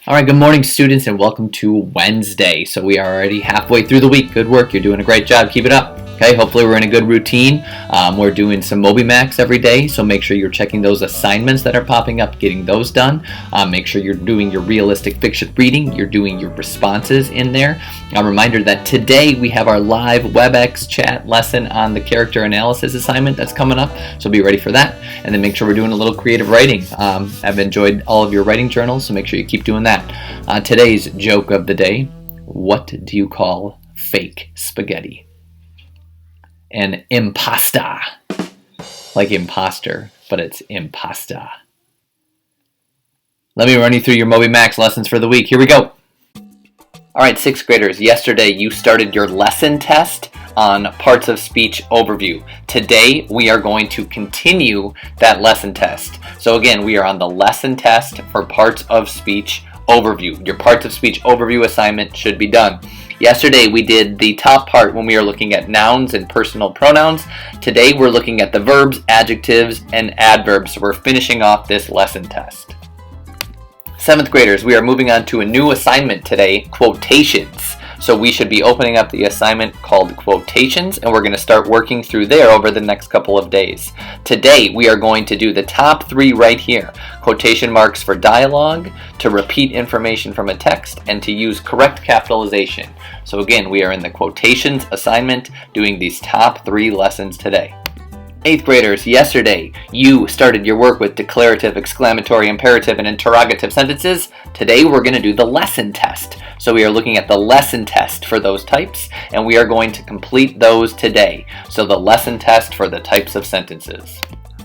All right, good morning, students, and welcome to Wednesday. So we are already halfway through the week. Good work. You're doing a great job. Keep it up. Okay, hopefully we're in a good routine. We're doing some MobyMax every day, so make sure you're checking those assignments that are popping up, getting those done. Make sure you're doing your realistic fiction reading. You're doing your responses in there. A reminder that today we have our live WebEx chat lesson on the character analysis assignment that's coming up, so be ready for that. And then make sure we're doing a little creative writing. I've enjoyed all of your writing journals, so make sure you keep doing that. Today's joke of the day: what do you call fake spaghetti? An impasta. Like imposter, but it's impasta. Let me run you through your MobyMax lessons for the week. Here we go. All right, sixth graders, yesterday you started your lesson test on parts of speech overview. Today we are going to continue that lesson test. So again, we are on the lesson test for parts of speech overview. Your parts of speech overview assignment should be done. Yesterday we did the top part when we are looking at nouns and personal pronouns. Today we're looking at the verbs, adjectives, and adverbs. So we're finishing off this lesson test. Seventh graders, we are moving on to a new assignment today, quotations. So we should be opening up the assignment called quotations, and we're going to start working through there over the next couple of days. Today we are going to do the top three right here. Quotation marks for dialogue, to repeat information from a text, and to use correct capitalization. So again, we are in the quotations assignment doing these top three lessons today. Eighth graders, yesterday you started your work with declarative, exclamatory, imperative, and interrogative sentences. Today we're going to do the lesson test. So we are looking at the lesson test for those types, and we are going to complete those today. So the lesson test for the types of sentences.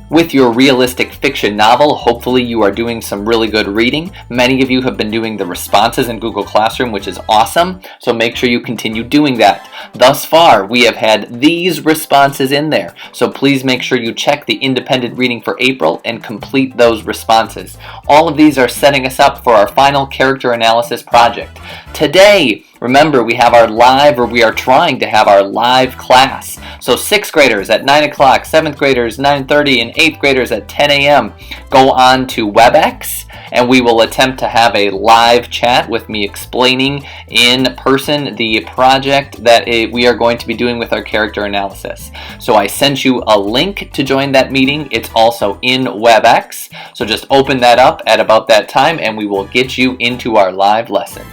With your realistic fiction novel, hopefully you are doing some really good reading. Many of you have been doing the responses in Google Classroom, which is awesome, so make sure you continue doing that. Thus far, we have had these responses in there, so please make sure you check the independent reading for April and complete those responses. All of these are setting us up for our final character analysis project. Today, remember, we have our live, or we are trying to have our live class. So sixth graders at 9 o'clock, seventh graders 9:30, and eighth graders at 10 a.m. go on to WebEx, and we will attempt to have a live chat with me explaining in person the project that we are going to be doing with our character analysis. So I sent you a link to join that meeting. It's also in WebEx. So just open that up at about that time, and we will get you into our live lesson.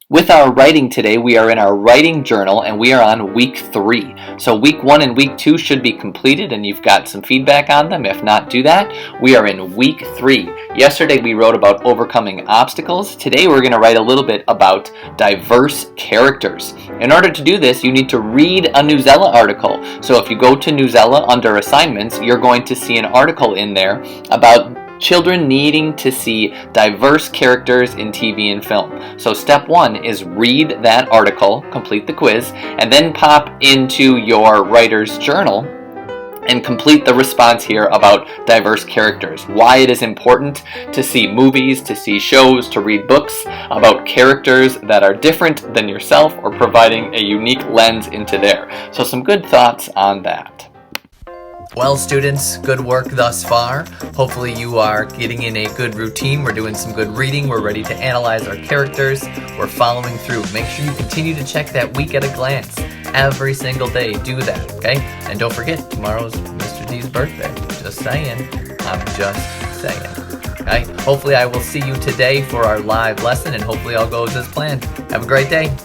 With our writing today, we are in our writing journal, and we are on week 3. So week 1 and week 2 should be completed, and you've got some feedback on them. If not, do that. We are in week 3. Yesterday we wrote about overcoming obstacles. Today we're going to write a little bit about diverse characters. In order to do this, you need to read a Newsella article. So if you go to Newsella under assignments, you're going to see an article in there about children needing to see diverse characters in TV and film. So step 1 is read that article, complete the quiz, and then pop into your writer's journal and complete the response here about diverse characters. Why it is important to see movies, to see shows, to read books about characters that are different than yourself or providing a unique lens into there. So some good thoughts on that. Well, students, good work thus far. Hopefully you are getting in a good routine. We're doing some good reading. We're ready to analyze our characters. We're following through. Make sure you continue to check that week at a glance. Every single day, do that, okay? And don't forget, tomorrow's Mr. D's birthday. Just saying. I'm just saying. Okay? Hopefully I will see you today for our live lesson, and hopefully all goes as planned. Have a great day.